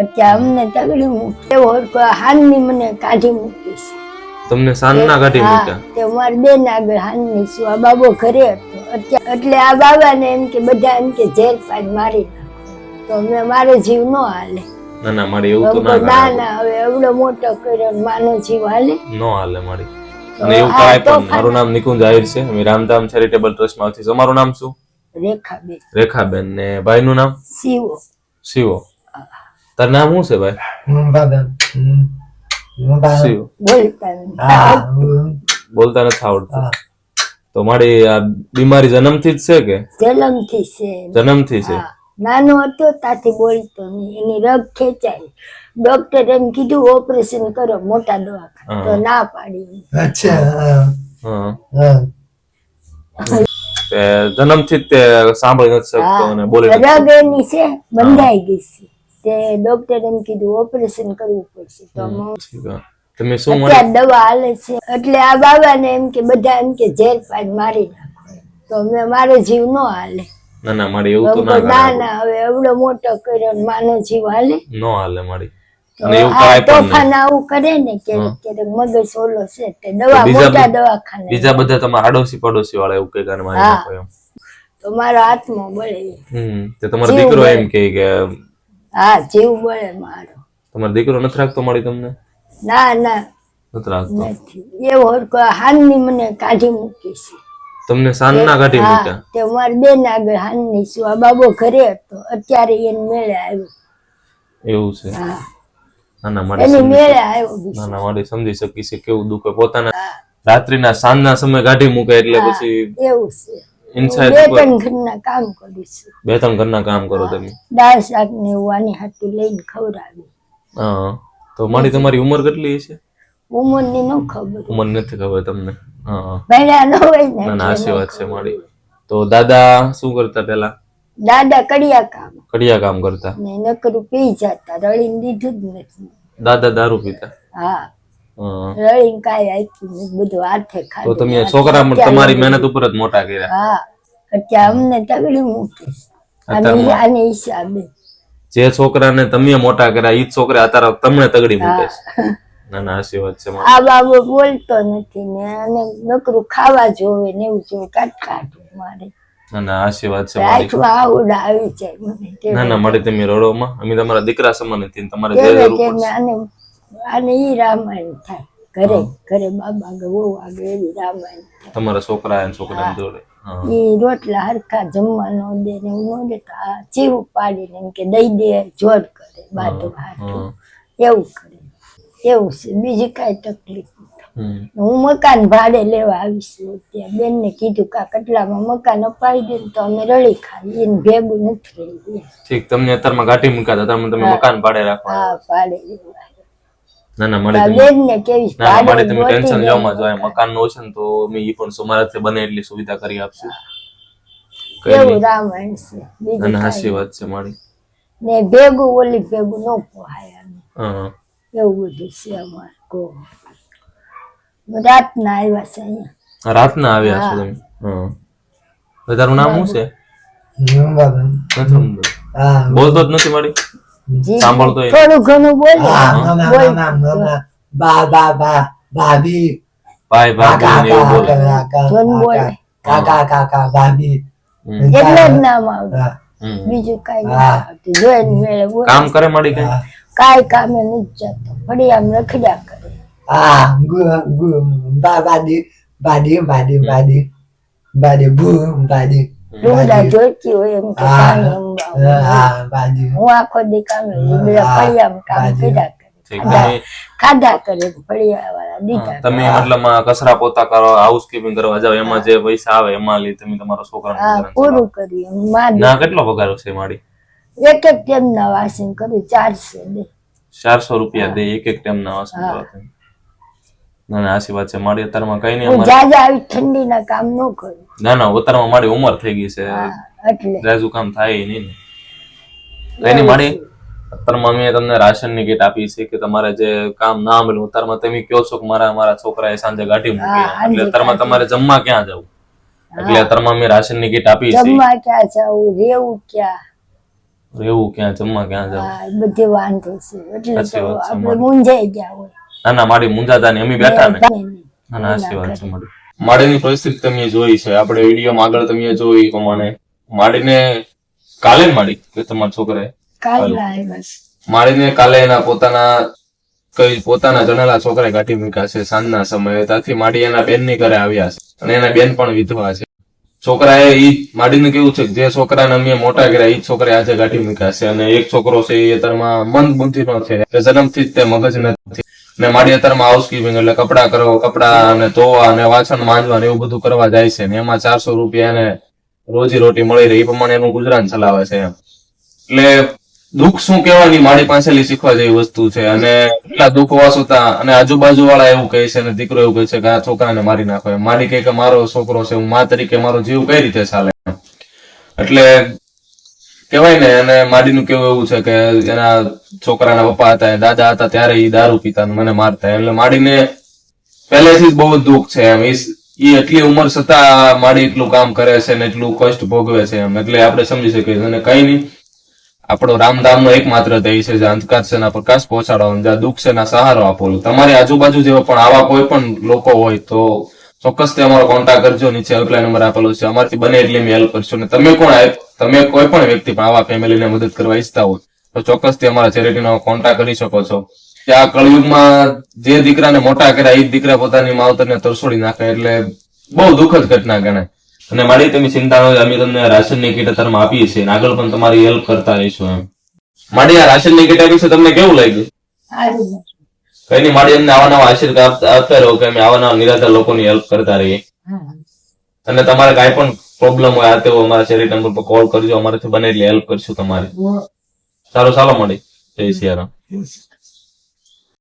અત્યારે અમને તગડી મૂકી એવો હાનની મને કાઢી મૂકી છે. તમને સાંજના કાઢી હા, મૂક્યા? તે મારી બેન આગળ હાનની છું. આ બાબો ઘરે હતો અત્યારે, એટલે આ બાબાને એમ કે બધા એમ કે ઝેર પાડ મારી નાખો, તો મેં મારો જીવ ન હાલે. ના ના મારી એવું તો ના ના ના, હવે એવડો મોટો કર્યો ને માનો જીવ હાલે નો હાલે મારી. અને એવું કાંઈ પણ. મારું નામ નિકુંજ આહિર છે. અમે રામધામ ચેરિટેબલ ટ્રસ્ટ માંથી. તમારું નામ શું? રેખાબેન. રેખાબેન. ને ભાઈ નું નામ? શિવો. શિવો. તારું નામ શું છે ભાઈ? શિવો. બોલતા નથી આવડતું. તો મારી આ બીમારી જન્મથી જ છે કે? જન્મથી છે. જન્મથી છે. નાનો હતો ત્યાંથી બોલતો નહીં, એની રગ ખેંચાય. ડોક્ટર એમ કીધું ઓપરેશન કરો મોટા દવાખાને, તો ના પાડી. જન્મથી જ તે સાંભળી નથી શકતો અને બોલી રગ એની છે બંધાઈ ગઈ છે. તે ડોક્ટર એમ કીધું ઓપરેશન કરવું પડશે. તો તમે શું અત્યારે દવા હાલે છે. એટલે આ બાબાને એમ કે બધા એમ કે ઝેર પાડ મારી નાખો, તો મેં મારો જીવ ન હાલે. ના ના મારી એવું તો ના ના, હવે એવડો મોટો કર્યો ને માનો જીવ હાલે નો હાલે મારી. અને એવું કાંઈ પણ તોફાન આવું કરે ને કે મગજ ઓલો છે તે દવા મોટા દવાખાને. બીજા બધા તમારા આડોશી પડોશી વાળા એવું કઈ કારણે મારી નાખો એમ? તો મારો આત્મા બળે. તે તમારો દીકરો એમ કે હા જીવ બળે મારો. તમારો દીકરો નથી રાખતો મારી તમને? ના ના નથી રાખતો. એવો હાનની મને કાઢી મૂકી છે. તમને સાંજના કાઢી મૂક્યા? તે મારી બેન આગળ હાનની છું. આ બાબો ઘરે હતો અત્યારે એને મેળે આવ્યો. એવું છે? હા ના મારી એની મેળે આવ્યો. ના મારી સમજી શકી છે કેવું દુઃખ પોતાના રાત્રિના સાંજના સમય કાઢી મૂકે એટલે પછી એવું છે. ઇનસાઇડ બે ત્રણ ઘરના કામ કરું છું. બે ત્રણ ઘરના કામ કરો તમે? દાળ શાક ને એવું આની હાટુ લઈને ખવડાવી. હા તો મારી તમારી ઉંમર કેટલી છે? ઉંમર ની ન ખબર. ઉંમર નથી ખબર તમને? હા ભણ્યા ન હોય ને. ના આશી વાત છે મારી. તો દાદા શું કરતા પેલા? દાદા કડિયા કામ કરતા ને નકરું પી જતા, રળીને દીધું જ નથી. દાદા દારૂ પીતા? હા રળીને કાંઈ આપ્યું નથી, બધું હાથે ખાધું. તો તમે છોકરા તમારી મહેનત ઉપર જ મોટા કર્યા? હા અત્યારે અમને તગડી મૂકી આની હિસાબે. જે છોકરાને તમે મોટા કર્યા ઈ છોકરા અત્યારે તમને તગડી મૂકે છે. ના ના આશી વાત છે. આ બાબો બોલતો નથી ને અને નકરું ખાવા જોવે ને એવું જોવે કાઢું મારે. ના ના આશી વાત છે. આવડા આવી જાય મને. ના ના મારી તમે રડોમાં. અમે તમારા દીકરા સમાન નથી. તમારે આને ઈ રામાયણ થાય ઘરે ઘરે બાબા બહુ આગળ એવી રામાયણ થાય. તમારા છોકરા જોડે ઈ રોટલા હરખા જમવાનો દે ને એવું ન દેતા, ચીવ પાડીને એમ કે દઈ દે જોર કરે બાટું હાટું એવું કરે. એવું છે, બીજી કઈ તકલીફ નથી. હું મકાન ભાડે લેવા આવીશું. ત્યાં બેન ને કીધું કા કેટલામાં મકાન અપાવી દે તો અમે રળી ખાઈ, એને ભેગું નથી રહી. ઠીક. તમને અત્યારમાં ગાંઠી મૂક્યા હતા, તમે મકાન ભાડે રાખવા? હા ભાડે લેવા. ના ના મારી તમે ટેન્શન લેવામાં જો મકાન નો છે ને તો અમે ઈ પણ સુમારાથી બને એટલી સુવિધા કરી આપશું. એવું રામાયણ છે. બીજું હાસી વાત છે મારી. ને ભેગું ઓલી ભેગું ન પોહાય. એવું બધું છે અમારે. રાતના આવ્યા છે અહીંયા. રાતના આવ્યા છો તમે? તારું નામ શું છે? બોલતો જ નથી મારી? સાંભળતો થોડું ઘણું બોલે. ભાઈ ભાભી એટલે જ નામ આવડે, બીજું કઈ નથી. જોઈને મેળે કામ કરે મારી? કઈ કાંઈ કામે નથી જતો, ફળી આમ રખડ્યા કરે. ડુંગરા જોઈતી હોય એમ કે પાણી અંબાવું. હું આખો દી કામે ફળિયામાં કામ કર્યા કરે, ખાધા કરે ફળિયા વાળા દીધા. તમે મતલબ કચરા પોતા કરો, હાઉસકીપિંગ કરવા જાવ, એમાં જે પૈસા આવે એમાં લઈ તમે તમારા છોકરાને પૂરું કર્યું. ના કેટલો પગાર છે મારી? એક એક ટાઈમ ના વાસણ કરું, 400 દે. 400 રૂપિયા દે એક એક ટાઈમ ના વાસણ કરવા? ના ના આશી વાત છે મારી. અત્યારમાં કઈ નહીં, જાજા આવી ઠંડી ના કામ ન કરું. ના ના અત્યારમાં મારી ઉંમર થઈ ગઈ છે એટલે જાજુ કામ થાય નહીં ને. કઈ નહીં મારી. અત્યારમાં મેં તમને રાશન ની કીટ આપી છે કે તમારે જે કામ ના મળ્યું અત્યારમાં તમે કહો છો કે મારા છોકરાએ સાંજે ગાંઠી મૂકી, એટલે અત્યારમાં તમારે જમવા ક્યાં જવું? એટલે અત્યારમાં મેં રાશન ની કીટ આપી છે. જમવા ક્યાં જવું, રેવું ક્યાં? રહેવું ક્યાં, જમવા ક્યાં જવું? હા બધે વાંધો છે એટલે સાચી તો વાત છે, આપણે મૂંઝાઈ ગયા હોય. ના ના માડી મુંજાતા નહીં, અમે બેઠા ને. ભાઈ નહીં. ના ના સાચી વાત છે માડી. માડીની પરિસ્થિતિ તમે જોઈ છે, આપણે વિડીયોમાં આગળ તમે જોઈ એ પ્રમાણે માડીને કાલે જ માડી કે તમારા છોકરાએ કાલ આવ્યા છે. માડીને કાલે એના પોતાના જણેલા છોકરાએ કાઢી મૂક્યા છે સાંજના સમયે. ત્યાંથી માડી એના બેનની ઘરે આવ્યા છે અને એના બેન પણ વિધવા છે. છોકરાએ ઈ માડીને કેવું છે કે જે છોકરાને અમે મોટા કર્યા ઈ છોકરાએ આજે કાઢી મૂક્યા છે, અને એક છોકરો છે એ અત્યારમાં મંદ બુદ્ધિનો છે, જન્મથી જ તે મગજ નથી. ને માડી અત્યારમાં હાઉસકીપિંગ એટલે કપડા અને ધોવા અને વાસણ માંજવા ને એવું બધું કરવા જાય છે, ને એમાં 400 રૂપિયા એને રોજી રોટી મળી રહે એ પ્રમાણે એનું ગુજરાન ચલાવે છે એમ. એટલે દુઃખ શું કહેવાની મારી પાસેથી શીખવા જેવી વસ્તુ છે. અને એટલા દુઃખ હોવા છતાં અને આજુબાજુ વાળા એવું કહે છે અને દીકરો એવું કહે છે કે આ છોકરાને મારી નાખો એમ. મારી કહે કે મારો છોકરો છે, હું મા તરીકે મારો જીવ કઈ રીતે ચાલે એમ. એટલે કહેવાય ને, અને માડીનું કેવું એવું છે કે એના છોકરાના પપ્પા હતા, દાદા હતા ત્યારે એ દારૂ પીતા મને મારતા. એટલે માડીને પહેલેથી જ બહુ દુઃખ છે એમ. એ એટલી ઉંમર છતાં માડી એટલું કામ કરે છે ને એટલું કષ્ટ ભોગવે છે એમ. એટલે આપણે સમજી શકીએ. અને કઈ નહીં, આપણો રામધામનો એકમાત્ર ધ્યેય છે જે અંધકાર છે એના પ્રકાશ પહોંચાડવાનો, જ્યાં દુઃખ છે એના સહારો આપો. તમારી આજુબાજુ જેવા પણ આવા કોઈ પણ લોકો હોય તો ચોક્કસથી અમારો કોન્ટેક્ટ કરજો. નીચે હેલ્પલાઇન નંબર આપેલો છે, અમારાથી બને એટલી અમે હેલ્પ કરશું. અને તમે કોઈ પણ વ્યક્તિ પણ આવા ફેમિલીને મદદ કરવા ઈચ્છતા હોય તો ચોક્કસથી અમારા ચેરિટીનો કોન્ટેક્ટ કરી શકો છો. કે આ કળયુગમાં જે દીકરાને મોટા કર્યા એ જ દીકરા પોતાની માવતરને તરસોડી નાખે એટલે બહુ દુઃખદ ઘટના ગણાય. અને મારી તમે ચિંતા ન હોય, અમે તમને રાશનની કીટ અત્યારમાં આપીએ છીએ અને આગળ પણ તમારી હેલ્પ કરતા રહીશું એમ. માડી આ રાશનની કીટ આપી છે, તમને કેવું લાગ્યું? સારું છે. કઈ નહીં માડી, અમને આવા નવા આશીર્વાદ આપતા રહો કે અમે આવા નવા નિરાધાર લોકોની હેલ્પ કરતા રહીએ. હા. અને તમારે કાંઈ પણ પ્રોબ્લેમ હોય આ તેવો અમારા ચેરિટી નંબર પર કોલ કરજો, અમારાથી બને એટલી હેલ્પ કરશું તમારી. સારું, ચાલો મળી. જય સિયારામ.